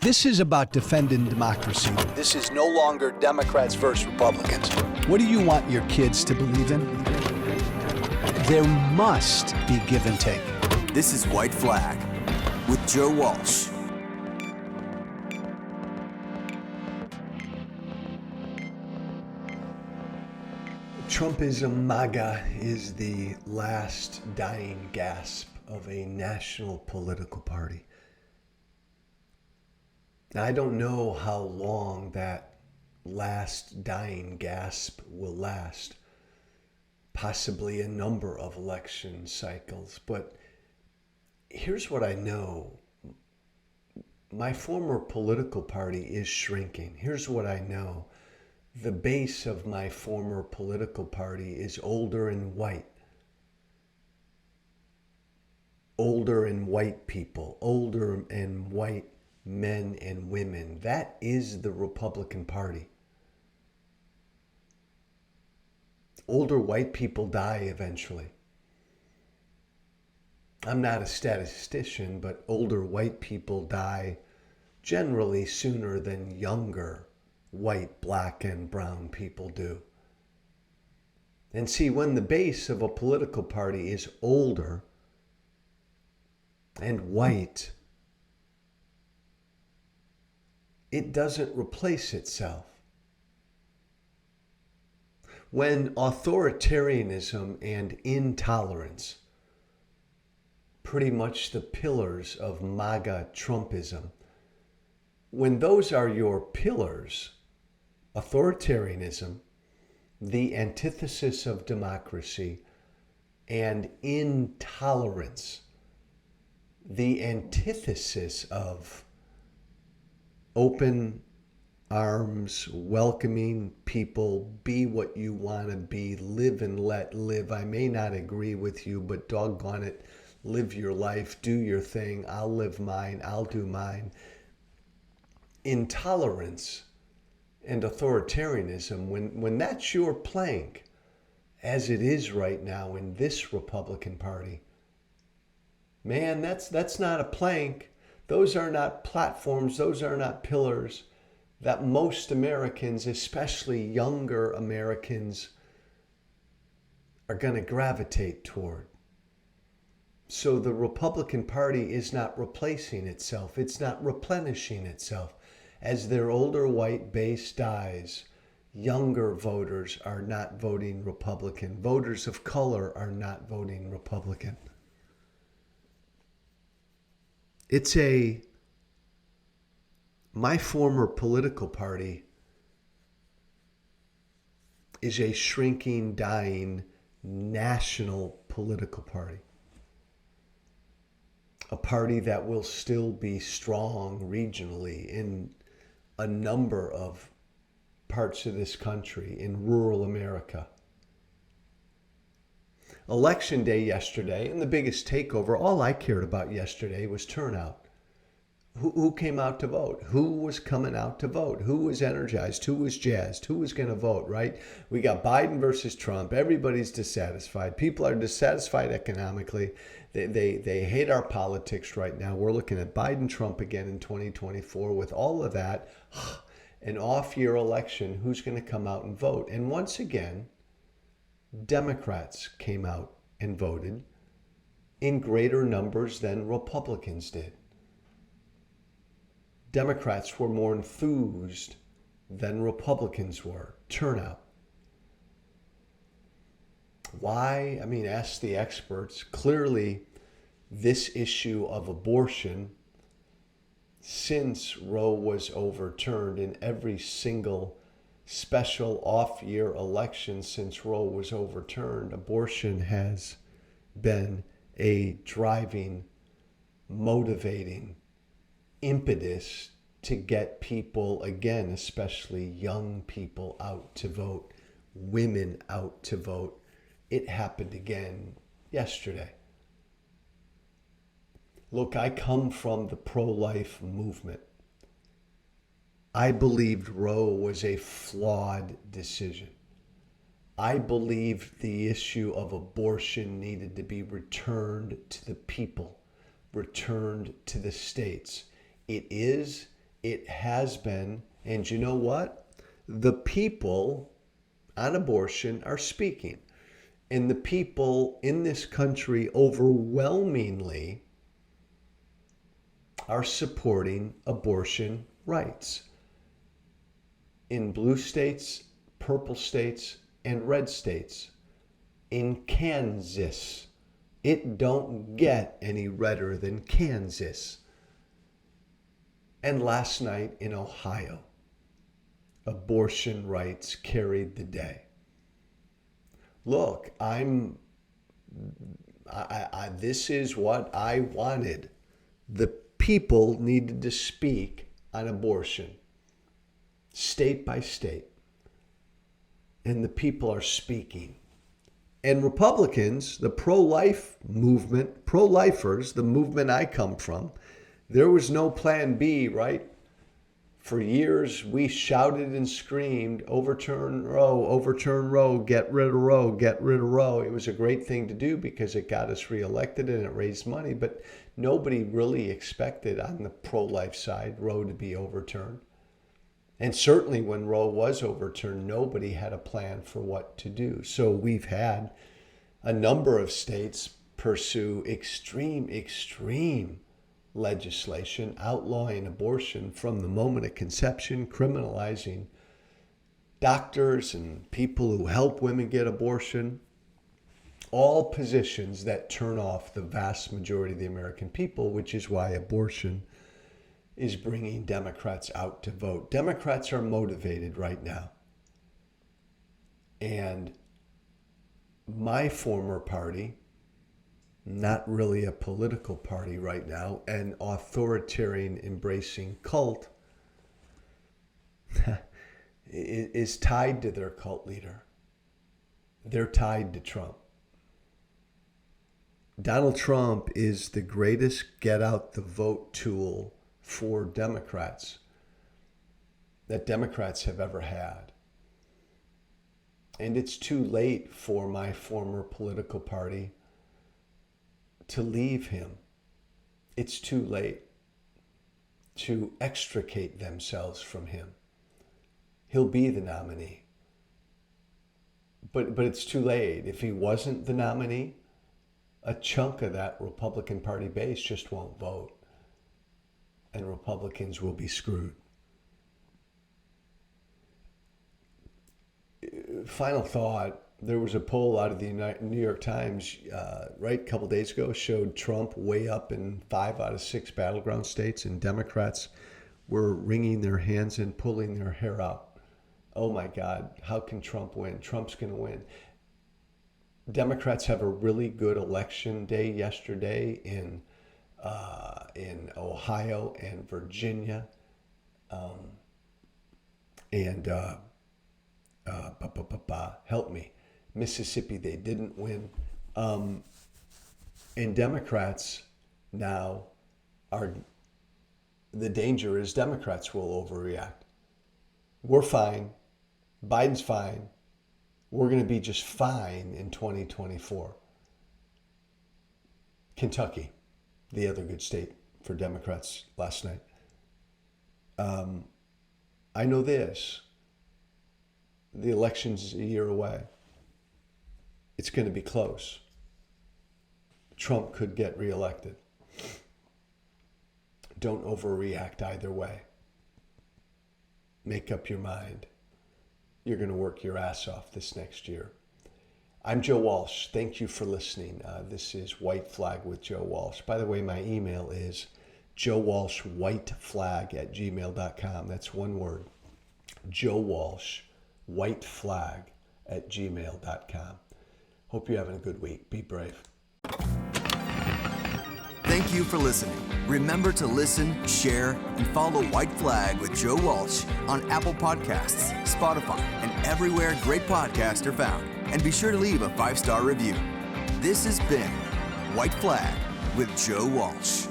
This is about defending democracy. This is no longer Democrats versus Republicans. What do you want your kids to believe in? There must be give and take. This is White Flag with Joe Walsh. Trumpism, MAGA, is the last dying gasp of a national political party. Now, I don't know how long that last dying gasp will last. Possibly a number of election cycles. But here's what I know. My former political party is shrinking. Here's what I know. The base of my former political party is older and white. Older and white people. Older and white men and women. That is the Republican Party. Older white people die eventually. I'm not a statistician, but older white people die generally sooner than younger white, black, and brown people do. And see, when the base of a political party is older and white, it doesn't replace itself. When authoritarianism and intolerance, pretty much the pillars of MAGA Trumpism, when those are your pillars, authoritarianism, the antithesis of democracy, and intolerance, the antithesis of open arms, welcoming people, be what you want to be, live and let live. I may not agree with you, but doggone it, live your life, do your thing, I'll live mine, I'll do mine. Intolerance and authoritarianism, when that's your plank, as it is right now in this Republican Party, man, that's not a plank. Those are not platforms. Those are not pillars that most Americans, especially younger Americans, are going to gravitate toward. So the Republican Party is not replacing itself. It's not replenishing itself. As their older white base dies, younger voters are not voting Republican. Voters of color are not voting Republican. My former political party is a shrinking, dying national political party. A party that will still be strong regionally in a number of parts of this country, in rural America. Election day yesterday, and the biggest takeover, all I cared about yesterday was turnout. Who came out to vote? Who was coming out to vote? Who was energized? Who was jazzed? Who was going to vote, right? We got Biden versus Trump. Everybody's dissatisfied. People are dissatisfied economically. They hate our politics right now. We're looking at Biden, Trump again in 2024. With all of that, an off-year election, who's going to come out and vote? And once again, Democrats came out and voted in greater numbers than Republicans did. Democrats were more enthused than Republicans were. Turnout. Why? I mean, ask the experts. Clearly, this issue of abortion, since Roe was overturned in every single special off-year election since Roe was overturned, abortion has been a driving, motivating impetus to get people, again, especially young people, out to vote, women out to vote. It happened again yesterday. Look, I come from the pro-life movement. I believed Roe was a flawed decision. I believed the issue of abortion needed to be returned to the people, returned to the states. It is It has been. And you know what? The people on abortion are speaking. And the people in this country overwhelmingly are supporting abortion rights. In blue states, purple states, and red states. In Kansas. It don't get any redder than Kansas. And last night in Ohio, abortion rights carried the day. Look, this is what I wanted. The people needed to speak on abortion, state by state. And the people are speaking. And Republicans, the pro-life movement, pro-lifers, the movement I come from, there was no plan B, right? For years, we shouted and screamed, overturn Roe, get rid of Roe, get rid of Roe. It was a great thing to do because it got us reelected and it raised money, but nobody really expected on the pro-life side Roe to be overturned. And certainly when Roe was overturned, nobody had a plan for what to do. So we've had a number of states pursue extreme legislation outlawing abortion from the moment of conception, criminalizing doctors and people who help women get abortion, all positions that turn off the vast majority of the American people, which is why abortion is bringing Democrats out to vote. Democrats are motivated right now. And my former party, not really a political party right now, an authoritarian embracing cult, is tied to their cult leader. They're tied to Trump. Donald Trump is the greatest get out the vote tool for Democrats that Democrats have ever had. And it's too late for my former political party to leave him. It's too late to extricate themselves from him. He'll be the nominee. But it's too late. If he wasn't the nominee, a chunk of that Republican Party base just won't vote. And Republicans will be screwed. Final thought, there was a poll out of the New York Times, a couple days ago, showed Trump way up in 5 out of 6 battleground states, and Democrats were wringing their hands and pulling their hair out. Oh my God, how can Trump win? Trump's going to win. Democrats have a really good election day yesterday in Ohio and Virginia, help me, Mississippi. They didn't win, and Democrats now are. The danger is Democrats will overreact. We're fine. Biden's fine. We're going to be just fine in 2024. Kentucky, the other good state for Democrats last night. I know this. The election's a year away. It's going to be close. Trump could get reelected. Don't overreact either way. Make up your mind. You're going to work your ass off this next year. I'm Joe Walsh. Thank you for listening. This is White Flag with Joe Walsh. By the way, my email is joewalshwhiteflag@gmail.com. That's one word. joewalshwhiteflag@gmail.com. Hope you're having a good week. Be brave. Thank you for listening. Remember to listen, share, and follow White Flag with Joe Walsh on Apple Podcasts, Spotify, and everywhere great podcasts are found. And be sure to leave a 5-star review. This has been White Flag with Joe Walsh.